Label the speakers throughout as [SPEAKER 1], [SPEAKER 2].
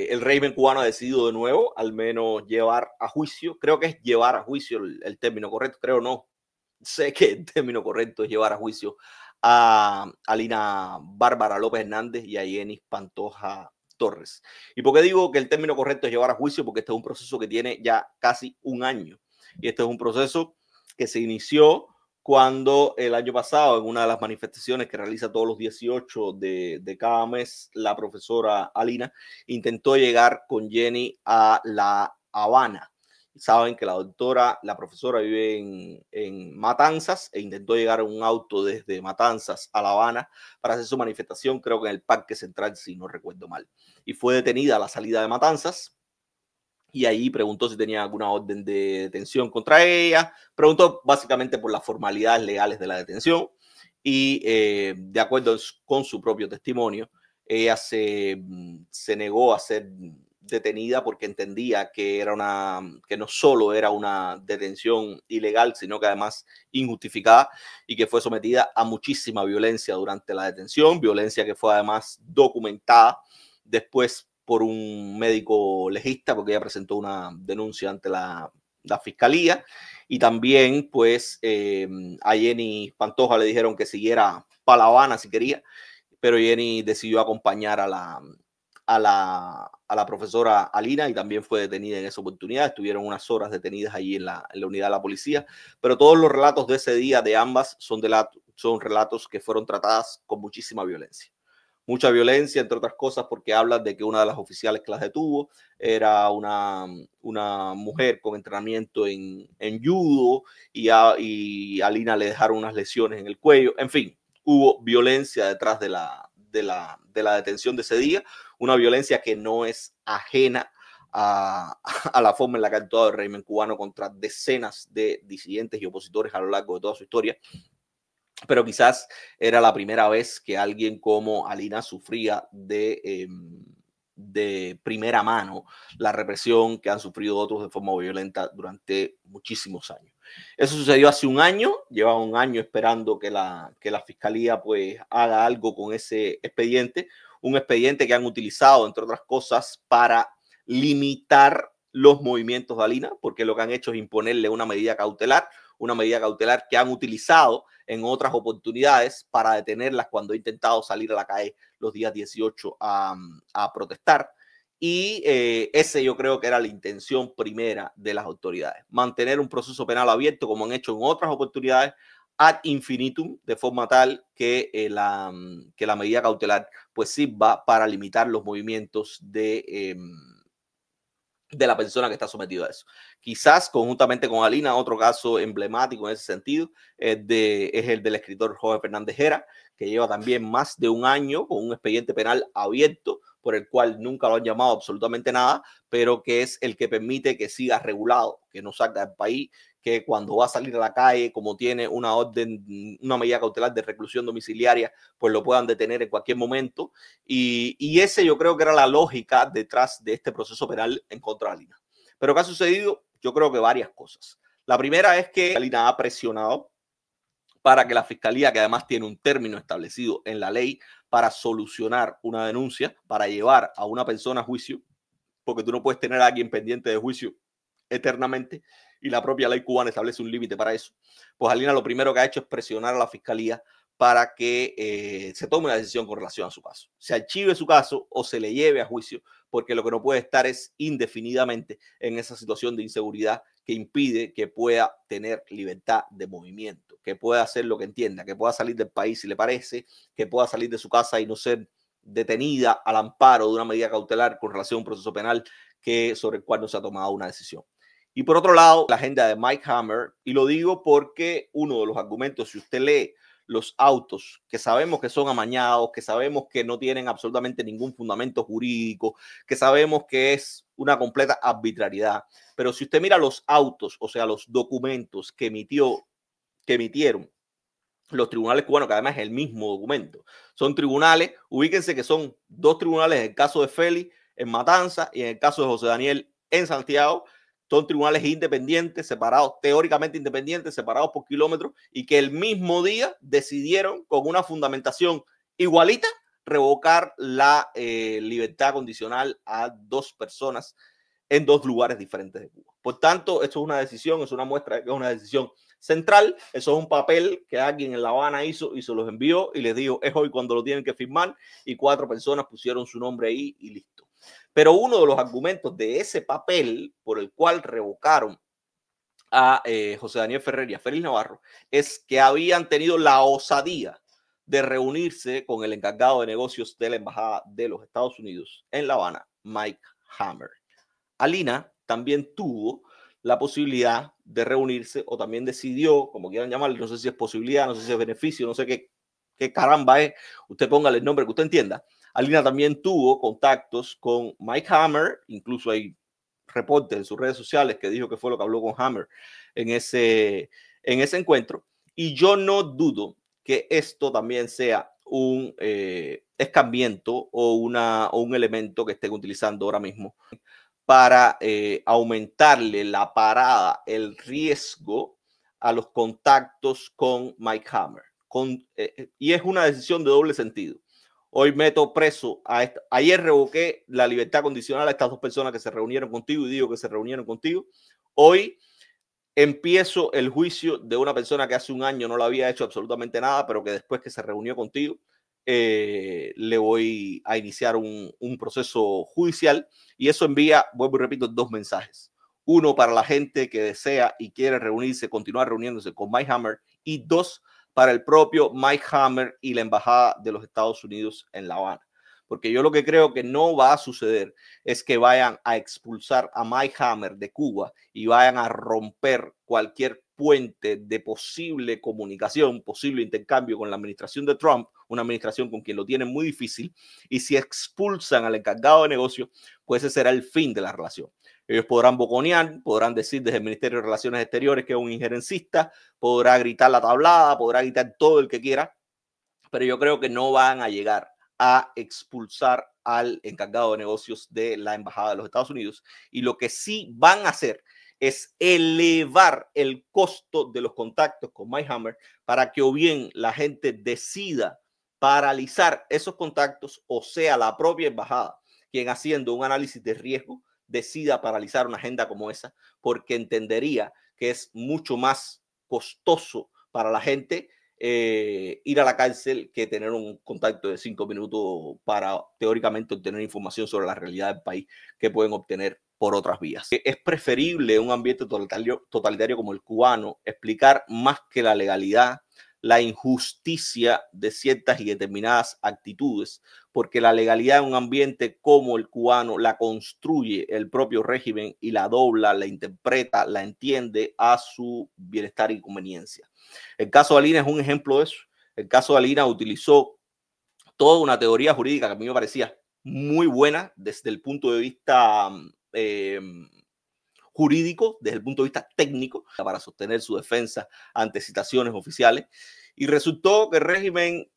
[SPEAKER 1] El régimen cubano ha decidido de nuevo, al menos llevar a juicio, creo que es llevar a juicio el término correcto, creo no, sé que el término correcto es llevar a juicio a Lina Bárbara López Hernández y a Yenis Pantoja Torres. ¿Y por qué digo que el término correcto es llevar a juicio? Porque este es un proceso que tiene ya casi un año. Y este es un proceso que se inició cuando el año pasado, en una de las manifestaciones que realiza todos los 18 de cada mes, la profesora Alina intentó llegar con Jenny a La Habana. Saben que la profesora vive en Matanzas e intentó llegar en un auto desde Matanzas a La Habana para hacer su manifestación, creo que en el Parque Central, si no recuerdo mal. Y fue detenida a la salida de Matanzas y ahí preguntó si tenía alguna orden de detención contra ella. Preguntó básicamente por las formalidades legales de la detención y de acuerdo con su propio testimonio, ella se negó a ser detenida porque entendía que que no solo era una detención ilegal, sino que además injustificada y que fue sometida a muchísima violencia durante la detención, violencia que fue además documentada después por un médico legista, porque ella presentó una denuncia ante la fiscalía, y también pues a Jenny Pantoja le dijeron que siguiera para La Habana si quería, pero Jenny decidió acompañar a la profesora Alina y también fue detenida en esa oportunidad. Estuvieron unas horas detenidas allí en la unidad de la policía, pero todos los relatos de ese día de ambas son relatos que fueron tratadas con muchísima violencia. Mucha violencia, entre otras cosas, porque hablan de que una de las oficiales que las detuvo era una mujer con entrenamiento en judo y a Alina le dejaron unas lesiones en el cuello. En fin, hubo violencia detrás de la detención de ese día, una violencia que no es ajena a la forma en la que ha actuado el régimen cubano contra decenas de disidentes y opositores a lo largo de toda su historia. Pero quizás era la primera vez que alguien como Alina sufría de primera mano la represión que han sufrido otros de forma violenta durante muchísimos años. Eso sucedió hace un año, lleva un año esperando que la fiscalía pues haga algo con ese expediente, un expediente que han utilizado, entre otras cosas, para limitar los movimientos de Alina, porque lo que han hecho es imponerle una medida cautelar que han utilizado en otras oportunidades para detenerlas cuando ha intentado salir a la calle los días 18 a protestar. Y ese yo creo que era la intención primera de las autoridades, mantener un proceso penal abierto como han hecho en otras oportunidades ad infinitum, de forma tal que la medida cautelar pues sirva para limitar los movimientos de la persona que está sometida a eso. Quizás conjuntamente con Alina, otro caso emblemático en ese sentido es el del escritor Jorge Fernández Hera, que lleva también más de un año con un expediente penal abierto por el cual nunca lo han llamado absolutamente nada, pero que es el que permite que siga regulado, que no salga del país, que cuando va a salir a la calle, como tiene una medida cautelar de reclusión domiciliaria, pues lo puedan detener en cualquier momento. Y ese yo creo que era la lógica detrás de este proceso penal en contra de Alina. Pero ¿qué ha sucedido? Yo creo que varias cosas. La primera es que Alina ha presionado para que la fiscalía, que además tiene un término establecido en la ley para solucionar una denuncia, para llevar a una persona a juicio, porque tú no puedes tener a alguien pendiente de juicio eternamente y la propia ley cubana establece un límite para eso. Pues Alina lo primero que ha hecho es presionar a la fiscalía para que se tome una decisión con relación a su caso. Se archive su caso o se le lleve a juicio, porque lo que no puede estar es indefinidamente en esa situación de inseguridad que impide que pueda tener libertad de movimiento, que pueda hacer lo que entienda, que pueda salir del país si le parece, que pueda salir de su casa y no ser detenida al amparo de una medida cautelar con relación a un proceso penal sobre el cual no se ha tomado una decisión. Y por otro lado, la agenda de Mike Hammer, y lo digo porque uno de los argumentos, si usted lee los autos, que sabemos que son amañados, que sabemos que no tienen absolutamente ningún fundamento jurídico, que sabemos que es una completa arbitrariedad, pero si usted mira los autos, o sea, los documentos que emitieron los tribunales cubanos, que además es el mismo documento, son tribunales, ubíquense que son dos tribunales en el caso de Félix en Matanza y en el caso de José Daniel en Santiago. Son tribunales independientes, separados, teóricamente independientes, separados por kilómetros, y que el mismo día decidieron con una fundamentación igualita revocar la libertad condicional a 2 personas en 2 lugares diferentes de Cuba. Por tanto, esto es una decisión, es una muestra de que es una decisión central. Eso es un papel que alguien en La Habana hizo y se los envió y les dijo, es hoy cuando lo tienen que firmar, y 4 personas pusieron su nombre ahí y listo. Pero uno de los argumentos de ese papel por el cual revocaron a José Daniel Ferrer y a Félix Navarro es que habían tenido la osadía de reunirse con el encargado de negocios de la Embajada de los Estados Unidos en La Habana, Mike Hammer. Alina también tuvo la posibilidad de reunirse, o también decidió, como quieran llamarle, no sé si es posibilidad, no sé si es beneficio, no sé qué caramba es, usted póngale el nombre que usted entienda. Alina también tuvo contactos con Mike Hammer, incluso hay reportes en sus redes sociales que dijo que fue lo que habló con Hammer en ese encuentro. Y yo no dudo que esto también sea un escambiento o un elemento que estén utilizando ahora mismo para aumentarle la parada, el riesgo a los contactos con Mike Hammer. Y es una decisión de doble sentido. Hoy meto preso ayer revoqué la libertad condicional a estas 2 personas que se reunieron contigo, y digo que se reunieron contigo. Hoy empiezo el juicio de una persona que hace un año no le había hecho absolutamente nada, pero que después que se reunió contigo, le voy a iniciar un proceso judicial, y eso envía, vuelvo y repito, 2 mensajes. Uno, para la gente que desea y quiere reunirse, continuar reuniéndose con Mike Hammer, y 2, para el propio Mike Hammer y la Embajada de los Estados Unidos en La Habana. Porque yo lo que creo que no va a suceder es que vayan a expulsar a Mike Hammer de Cuba y vayan a romper cualquier puente de posible comunicación, posible intercambio con la administración de Trump, una administración con quien lo tienen muy difícil. Y si expulsan al encargado de negocio, pues ese será el fin de la relación. Ellos podrán boconear, podrán decir desde el Ministerio de Relaciones Exteriores que es un injerencista, podrá gritar la tablada, podrá gritar todo el que quiera, pero yo creo que no van a llegar a expulsar al encargado de negocios de la Embajada de los Estados Unidos. Y lo que sí van a hacer es elevar el costo de los contactos con Mike Hammer para que o bien la gente decida paralizar esos contactos, o sea la propia embajada quien, haciendo un análisis de riesgo, decida paralizar una agenda como esa, porque entendería que es mucho más costoso para la gente ir a la cárcel que tener un contacto de 5 minutos para teóricamente obtener información sobre la realidad del país que pueden obtener por otras vías. Es preferible un ambiente totalitario como el cubano explicar más que la legalidad, la injusticia de ciertas y determinadas actitudes, porque la legalidad en un ambiente como el cubano la construye el propio régimen y la dobla, la interpreta, la entiende a su bienestar y conveniencia. El caso de Alina es un ejemplo de eso. El caso de Alina utilizó toda una teoría jurídica que a mí me parecía muy buena desde el punto de vista jurídico, desde el punto de vista técnico, para sostener su defensa ante citaciones oficiales. Y resultó que el régimen,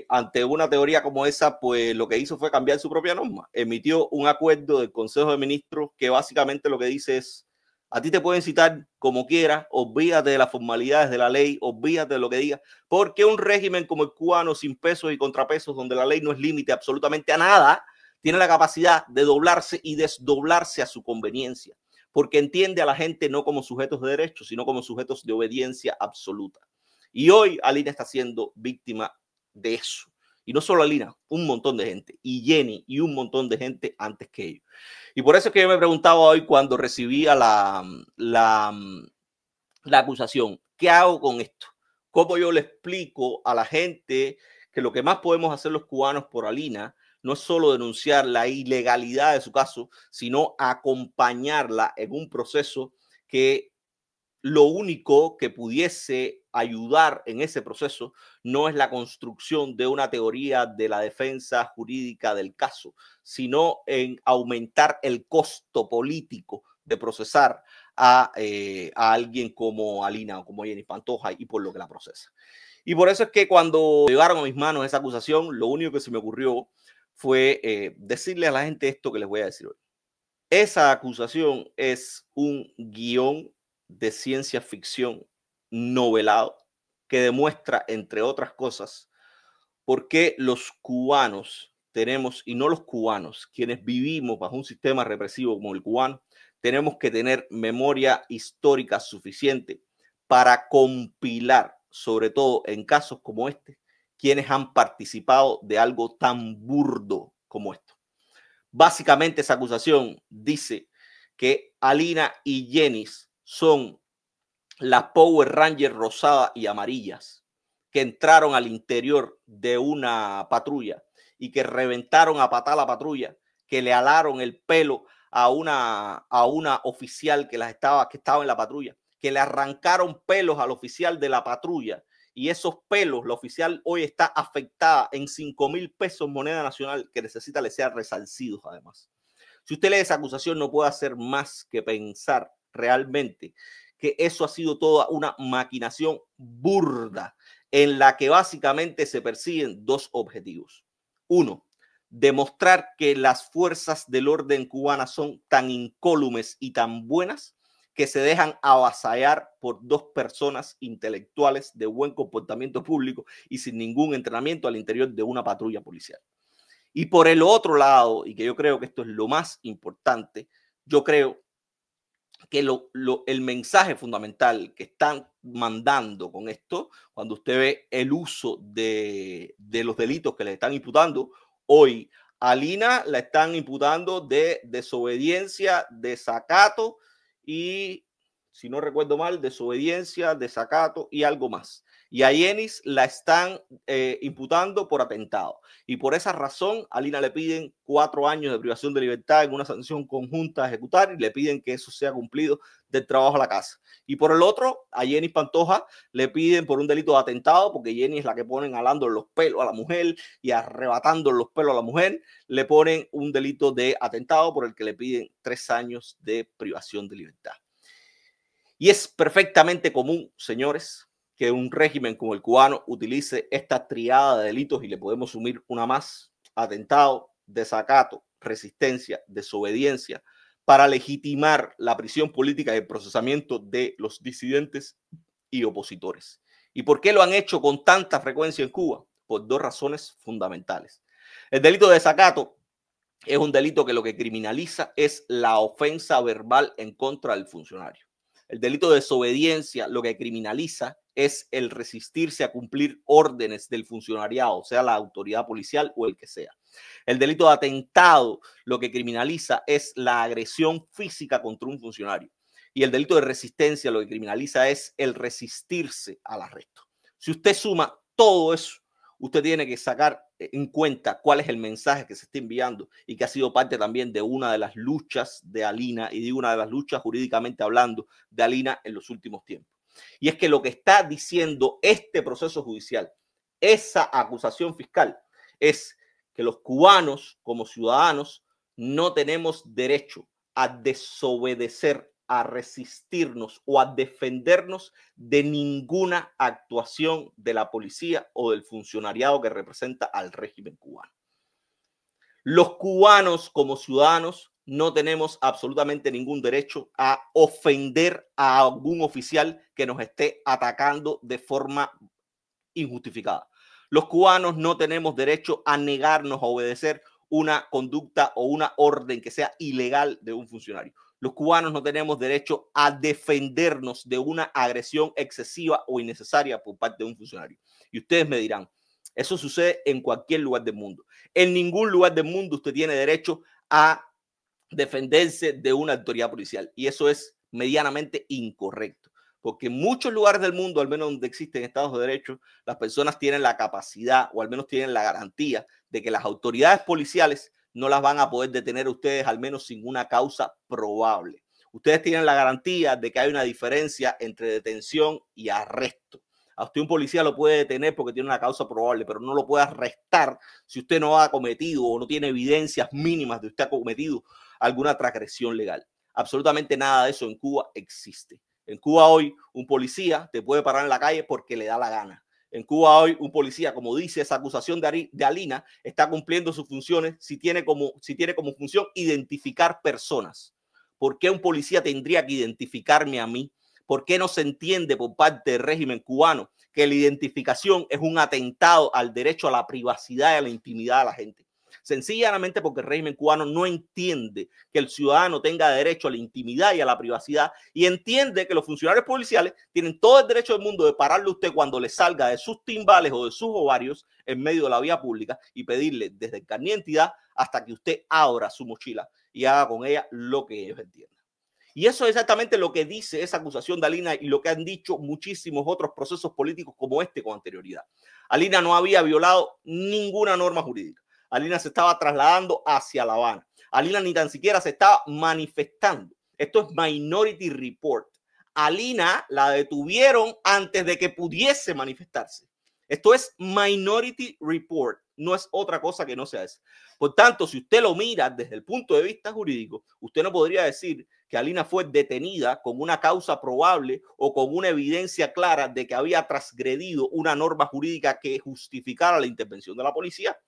[SPEAKER 1] ante una teoría como esa, pues lo que hizo fue cambiar su propia norma. Emitió un acuerdo del Consejo de Ministros que básicamente lo que dice es: a ti te pueden citar como quieras, olvídate de las formalidades de la ley, olvídate de lo que diga, porque un régimen como el cubano, sin pesos y contrapesos, donde la ley no es límite absolutamente a nada, tiene la capacidad de doblarse y desdoblarse a su conveniencia, porque entiende a la gente no como sujetos de derecho, sino como sujetos de obediencia absoluta. Y hoy Alina está siendo víctima de eso. Y no solo Alina, un montón de gente. Y Jenny y un montón de gente antes que ellos. Y por eso es que yo me preguntaba hoy, cuando recibía la acusación, ¿qué hago con esto? ¿Cómo yo le explico a la gente que lo que más podemos hacer los cubanos por Alina no es solo denunciar la ilegalidad de su caso, sino acompañarla en un proceso que lo único que pudiese ayudar en ese proceso no es la construcción de una teoría de la defensa jurídica del caso, sino en aumentar el costo político de procesar a alguien como Alina o como Jenny Pantoja, y por lo que la procesa. Y por eso es que cuando llegaron a mis manos esa acusación, lo único que se me ocurrió fue decirle a la gente esto que les voy a decir hoy. Esa acusación es un guión de ciencia ficción novelado que demuestra, entre otras cosas, ¿Por qué los cubanos tenemos, y no los cubanos, quienes vivimos bajo un sistema represivo como el cubano, tenemos que tener memoria histórica suficiente para compilar, sobre todo en casos como este, quienes han participado de algo tan burdo como esto? Básicamente esa acusación dice que Alina y Yenis son las Power Rangers rosadas y amarillas que entraron al interior de una patrulla y que reventaron a patada la patrulla, que le alaron el pelo a una oficial que estaba en la patrulla, que le arrancaron pelos al oficial de la patrulla, y esos pelos, la oficial hoy está afectada en 5,000 pesos moneda nacional que necesita le sean resarcidos además. Si usted lee esa acusación, no puede hacer más que pensar realmente que eso ha sido toda una maquinación burda en la que básicamente se persiguen dos objetivos. Uno, demostrar que las fuerzas del orden cubanas son tan incólumes y tan buenas que se dejan avasallar por dos personas intelectuales de buen comportamiento público y sin ningún entrenamiento al interior de una patrulla policial. Y por el otro lado, y que yo creo que esto es lo más importante, yo creo que el mensaje fundamental que están mandando con esto, cuando usted ve el uso de los delitos que le están imputando, hoy a Lina la están imputando de desobediencia, desacato y, si no recuerdo mal, desobediencia, desacato y algo más. Y a Yenis la están imputando por atentado. Y por esa razón, a Lina le piden 4 años de privación de libertad en una sanción conjunta a ejecutar y le piden que eso sea cumplido del trabajo a la casa. Y por el otro, a Yenis Pantoja le piden por un delito de atentado, porque Yenis es la que ponen alando los pelos a la mujer y arrebatando los pelos a la mujer, le ponen un delito de atentado por el que le piden 3 años de privación de libertad. Y es perfectamente común, señores, que un régimen como el cubano utilice esta triada de delitos, y le podemos sumir una más: atentado, desacato, resistencia, desobediencia, para legitimar la prisión política y el procesamiento de los disidentes y opositores. ¿Y por qué lo han hecho con tanta frecuencia en Cuba? Por 2 razones fundamentales. El delito de desacato es un delito que lo que criminaliza es la ofensa verbal en contra del funcionario. El delito de desobediencia lo que criminaliza es el resistirse a cumplir órdenes del funcionariado, sea la autoridad policial o el que sea. El delito de atentado lo que criminaliza es la agresión física contra un funcionario. Y el delito de resistencia lo que criminaliza es el resistirse al arresto. Si usted suma todo eso, usted tiene que sacar en cuenta cuál es el mensaje que se está enviando y que ha sido parte también de una de las luchas de Alina, y digo una de las luchas jurídicamente hablando de Alina en los últimos tiempos. Y es que lo que está diciendo este proceso judicial, esa acusación fiscal, es que los cubanos como ciudadanos no tenemos derecho a desobedecer, a resistirnos o a defendernos de ninguna actuación de la policía o del funcionariado que representa al régimen cubano. Los cubanos como ciudadanos no tenemos absolutamente ningún derecho a ofender a algún oficial que nos esté atacando de forma injustificada. Los cubanos no tenemos derecho a negarnos a obedecer una conducta o una orden que sea ilegal de un funcionario. Los cubanos no tenemos derecho a defendernos de una agresión excesiva o innecesaria por parte de un funcionario. Y ustedes me dirán, eso sucede en cualquier lugar del mundo. En ningún lugar del mundo usted tiene derecho a defenderse de una autoridad policial. Y eso es medianamente incorrecto, porque en muchos lugares del mundo, al menos donde existen estados de derecho, las personas tienen la capacidad o al menos tienen la garantía de que las autoridades policiales no las van a poder detener a ustedes, al menos sin una causa probable. Ustedes tienen la garantía de que hay una diferencia entre detención y arresto. A usted un policía lo puede detener porque tiene una causa probable, pero no lo puede arrestar si usted no ha cometido o no tiene evidencias mínimas de usted ha cometido alguna transgresión legal. Absolutamente nada de eso en Cuba existe. En Cuba hoy un policía te puede parar en la calle porque le da la gana. En Cuba hoy un policía, como dice esa acusación de Alina, está cumpliendo sus funciones si tiene como función identificar personas. ¿Por qué un policía tendría que identificarme a mí? ¿Por qué no se entiende por parte del régimen cubano que la identificación es un atentado al derecho a la privacidad y a la intimidad de la gente. Sencillamente porque el régimen cubano no entiende que el ciudadano tenga derecho a la intimidad y a la privacidad, y entiende que los funcionarios policiales tienen todo el derecho del mundo de pararle a usted cuando le salga de sus timbales o de sus ovarios en medio de la vía pública y pedirle desde el carnet de identidad hasta que usted abra su mochila y haga con ella lo que ellos entiendan. Y eso es exactamente lo que dice esa acusación de Alina y lo que han dicho muchísimos otros procesos políticos como este con anterioridad. Alina no había violado ninguna norma jurídica. Alina se estaba trasladando hacia La Habana. Alina ni tan siquiera se estaba manifestando. Esto es Minority Report. Alina la detuvieron antes de que pudiese manifestarse. Esto es Minority Report, no es otra cosa que no sea eso. Por tanto, si usted lo mira desde el punto de vista jurídico, usted no podría decir que Alina fue detenida con una causa probable o con una evidencia clara de que había transgredido una norma jurídica que justificara la intervención de la policía.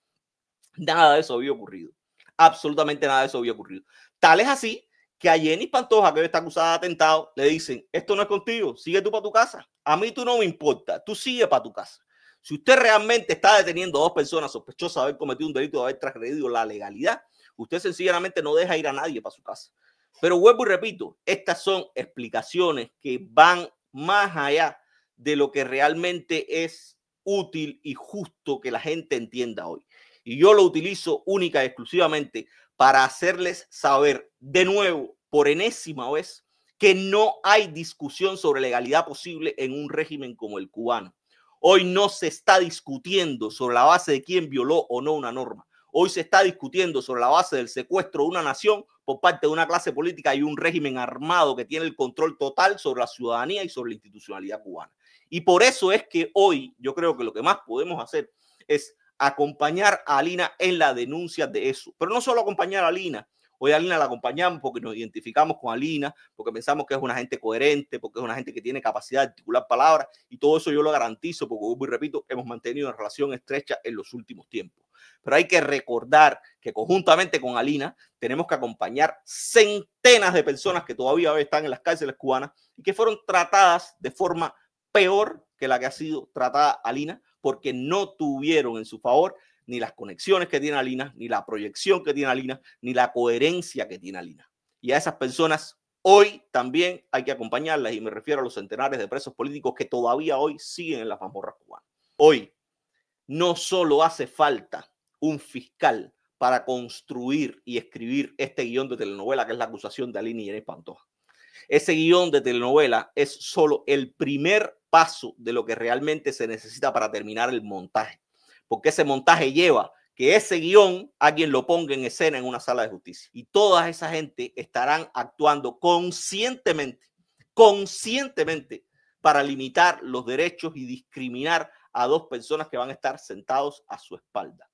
[SPEAKER 1] Nada de eso había ocurrido. Absolutamente nada de eso había ocurrido. Tal es así que a Jenny Pantoja, que está acusada de atentado, le dicen, esto no es contigo, sigue tú para tu casa. A mí tú no me importa, tú sigue para tu casa. Si usted realmente está deteniendo a dos personas sospechosas de haber cometido un delito, de haber transgredido la legalidad, usted sencillamente no deja ir a nadie para su casa. Pero vuelvo y repito, estas son explicaciones que van más allá de lo que realmente es útil y justo que la gente entienda hoy. Y yo lo utilizo única y exclusivamente para hacerles saber de nuevo, por enésima vez, que no hay discusión sobre legalidad posible en un régimen como el cubano. Hoy no se está discutiendo sobre la base de quién violó o no una norma. Hoy se está discutiendo sobre la base del secuestro de una nación por parte de una clase política y un régimen armado que tiene el control total sobre la ciudadanía y sobre la institucionalidad cubana. Y por eso es que hoy yo creo que lo que más podemos hacer es acompañar a Alina en la denuncia de eso. Pero no solo acompañar a Alina. Hoy a Alina la acompañamos porque nos identificamos con Alina, porque pensamos que es una gente coherente, porque es una gente que tiene capacidad de articular palabras, y todo eso yo lo garantizo porque, y repito, hemos mantenido una relación estrecha en los últimos tiempos. Pero hay que recordar que conjuntamente con Alina tenemos que acompañar centenas de personas que todavía están en las cárceles cubanas y que fueron tratadas de forma peor que la que ha sido tratada Alina, porque no tuvieron en su favor ni las conexiones que tiene Alina, ni la proyección que tiene Alina, ni la coherencia que tiene Alina. Y a esas personas hoy también hay que acompañarlas, y me refiero a los centenares de presos políticos que todavía hoy siguen en las mazmorras cubanas. Hoy no solo hace falta un fiscal para construir y escribir este guión de telenovela que es la acusación de Alina y Jenny Pantoja. Ese guión de telenovela es solo el primer paso de lo que realmente se necesita para terminar el montaje, porque ese montaje lleva que ese guión alguien lo ponga en escena en una sala de justicia y toda esa gente estarán actuando conscientemente para limitar los derechos y discriminar a dos personas que van a estar sentados a su espalda.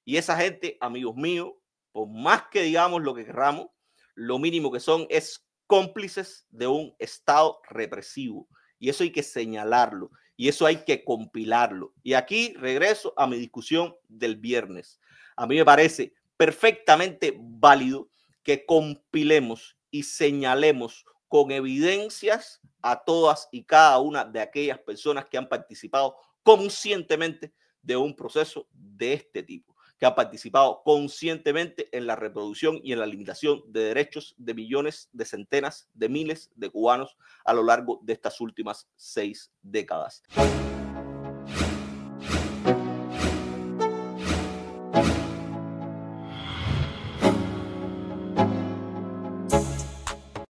[SPEAKER 1] Y esa gente, amigos míos, por más que digamos lo que querramos, lo mínimo que son es cómplices de un Estado represivo. Y eso hay que señalarlo. Y eso hay que compilarlo. Y aquí regreso a mi discusión del viernes. A mí me parece perfectamente válido que compilemos y señalemos con evidencias a todas y cada una de aquellas personas que han participado conscientemente de un proceso de este tipo, que ha participado conscientemente en la reproducción y en la limitación de derechos de millones, de centenas, de miles de cubanos a lo largo de estas últimas 6 décadas.